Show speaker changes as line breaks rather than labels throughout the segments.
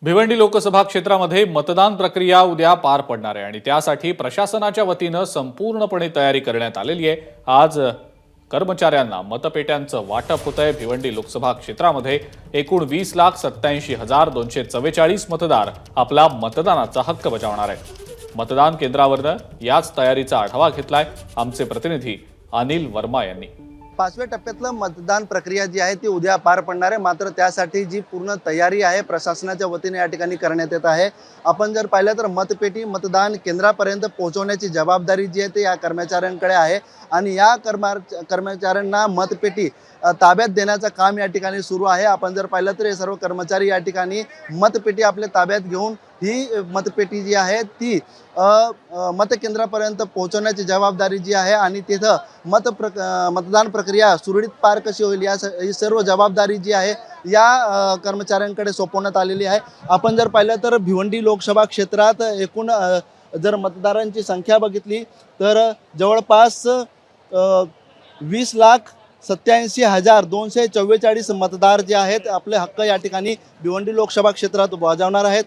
भिवंडी लोकसभा क्षेत्रामध्ये मतदान प्रक्रिया उद्या पार पडणार आहे आणि त्यासाठी प्रशासनाच्या वतीनं संपूर्णपणे तयारी करण्यात आलेली आहे। आज कर्मचाऱ्यांना मतपेट्यांचं वाटप होत आहे। भिवंडी लोकसभा क्षेत्रामध्ये एकूण 20,87,244 मतदार आपला मतदानाचा हक्क बजावणार आहेत। मतदान केंद्रावरनं याच तयारीचा आढावा घेतलाय आमचे प्रतिनिधी अनिल वर्मा यांनी।
पाचव्या टप्प्यातलं मतदान प्रक्रिया जी आहे ती उद्या पार पडणार आहे। मात्र त्यासाठी जी पूर्ण तयारी आहे प्रशासनाच्या वतीने या ठिकाणी करण्यात येत आहे। आपण जर पाहिलं तर मतपेटी मतदान केंद्रापर्यंत पोहोचवण्याची जबाबदारी जी आहे ती या कर्मचाऱ्यांकडे आहे आणि या कर्मचाऱ्यांना मतपेटी ताब्यात देण्याचं काम या ठिकाणी सुरू आहे। आपण जर पाहिलं तर हे सर्व कर्मचारी या ठिकाणी मतपेटी आपल्या ताब्यात घेऊन ही मतपेटी जी आहे ती मतकेंद्रापर्यंत पोहोचवण्याची जबाबदारी जी आहे आणि तिथं मतदान प्रक्रिया सुरळीत पार कशी होईल या ही सर्व जबाबदारी जी आहे या कर्मचाऱ्यांकडे सोपवण्यात आलेली आहे। आपण जर पाहिलं तर भिवंडी लोकसभा क्षेत्रात एकूण जर मतदारांची संख्या बघितली तर जवळपास 20,87,244 मतदार जे आहेत आपले हक्क या ठिकाणी भिवंडी लोकसभा क्षेत्रात बजावणार आहेत।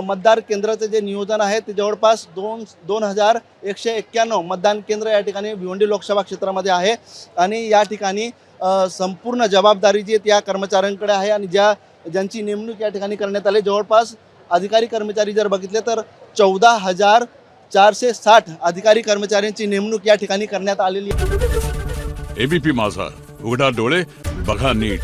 मतदार केंद्राचे जे नियोजन आहे ते जवळपास 2,191 मतदान केंद्र या ठिकाणी भिवंडी लोकसभा क्षेत्रामध्ये आहे आणि या ठिकाणी संपूर्ण जबाबदारी जी आहे या कर्मचाऱ्यांकडे आहे आणि ज्यांची नेमणूक या ठिकाणी करण्यात आली जवळपास अधिकारी कर्मचारी जर बघितले तर 14,460 अधिकारी कर्मचाऱ्यांची नेमणूक या ठिकाणी करण्यात आलेली आहे।
एबीपी माझा, उघडा डोळे बघा नीट।